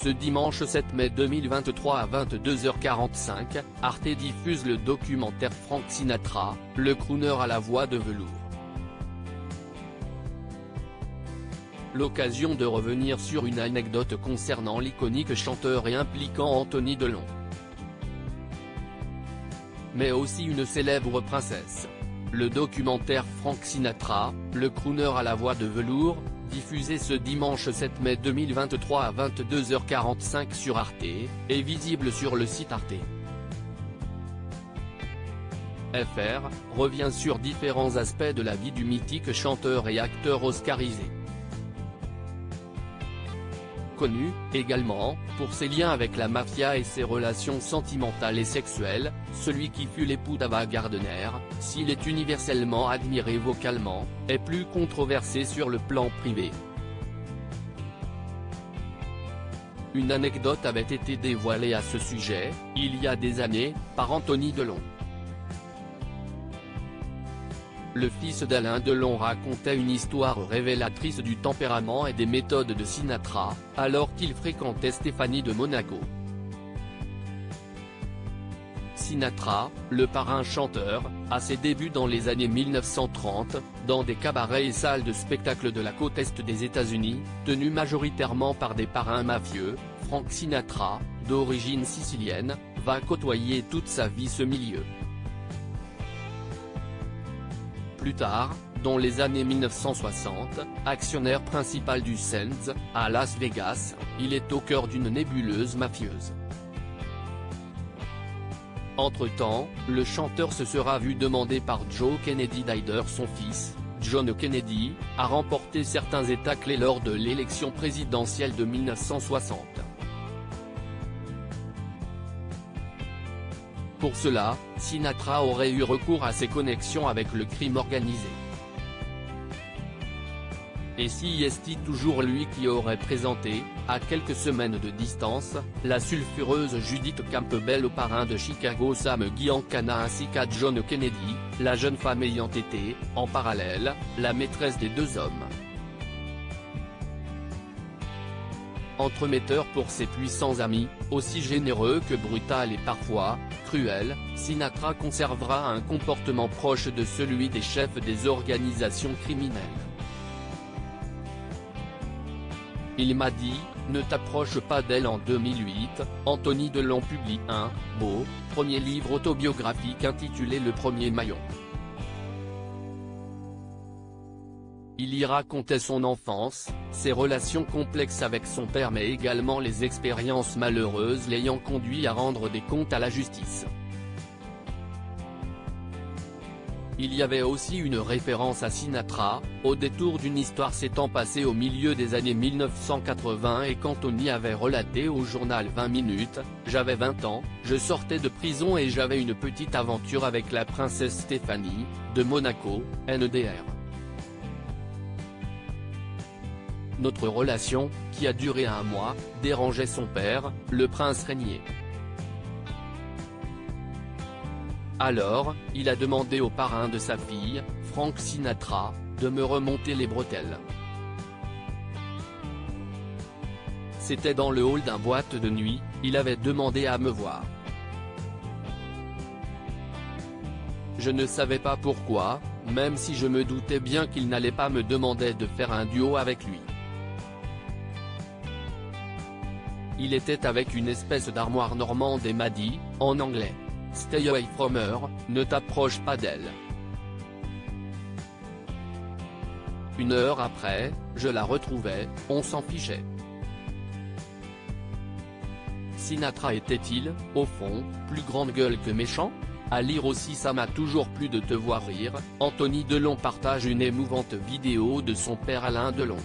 Ce dimanche 7 mai 2023 à 22h45, Arte diffuse le documentaire Frank Sinatra, le crooner à la voix de velours. L'occasion de revenir sur une anecdote concernant l'iconique chanteur et impliquant Anthony Delon. Mais aussi une célèbre princesse. Le documentaire Frank Sinatra, le crooner à la voix de velours, diffusé ce dimanche 7 mai 2023 à 22h45 sur Arte, est visible sur le site Arte. FR, revient sur différents aspects de la vie du mythique chanteur et acteur oscarisé. Connu, également, pour ses liens avec la mafia et ses relations sentimentales et sexuelles, celui qui fut l'époux d'Ava Gardner, s'il est universellement admiré vocalement, est plus controversé sur le plan privé. Une anecdote avait été dévoilée à ce sujet, il y a des années, par Anthony Delon. Le fils d'Alain Delon racontait une histoire révélatrice du tempérament et des méthodes de Sinatra, alors qu'il fréquentait Stéphanie de Monaco. Sinatra, le parrain chanteur, a ses débuts dans les années 1930, dans des cabarets et salles de spectacle de la côte est des États-Unis, tenus majoritairement par des parrains mafieux. Frank Sinatra, d'origine sicilienne, va côtoyer toute sa vie ce milieu. Plus tard, dans les années 1960, actionnaire principal du Sands, à Las Vegas, il est au cœur d'une nébuleuse mafieuse. Entre-temps, le chanteur se sera vu demander par Joe Kennedy Ryder, son fils, John Kennedy, à remporter certains États clés lors de l'élection présidentielle de 1960. Pour cela, Sinatra aurait eu recours à ses connexions avec le crime organisé. Et si est toujours lui qui aurait présenté, à quelques semaines de distance, la sulfureuse Judith Campbell au parrain de Chicago Sam Giancana ainsi qu'à John Kennedy, la jeune femme ayant été, en parallèle, la maîtresse des deux hommes. Entremetteur pour ses puissants amis, aussi généreux que brutal et parfois, cruel, Sinatra conservera un comportement proche de celui des chefs des organisations criminelles. Il m'a dit, ne t'approche pas d'elle. En 2008, Anthony Delon publie un beau premier livre autobiographique intitulé Le Premier Maillon. Il y racontait son enfance, ses relations complexes avec son père mais également les expériences malheureuses l'ayant conduit à rendre des comptes à la justice. Il y avait aussi une référence à Sinatra, au détour d'une histoire s'étant passée au milieu des années 1980 et qu'Anthony avait relaté au journal 20 minutes, j'avais 20 ans, je sortais de prison et j'avais une petite aventure avec la princesse Stéphanie, de Monaco, NDR. Notre relation, qui a duré 1 mois, dérangeait son père, le prince régnier. Alors, il a demandé au parrain de sa fille, Frank Sinatra, de me remonter les bretelles. C'était dans le hall d'un boîte de nuit, il avait demandé à me voir. Je ne savais pas pourquoi, même si je me doutais bien qu'il n'allait pas me demander de faire un duo avec lui. Il était avec une espèce d'armoire normande et m'a dit, en anglais, « Stay away from her, ne t'approche pas d'elle ». 1 heure après, je la retrouvais, on s'en fichait. Sinatra était-il, au fond, plus grande gueule que méchant? À lire aussi. Ça m'a toujours plu de te voir rire. Anthony Delon partage une émouvante vidéo de son père Alain Delon.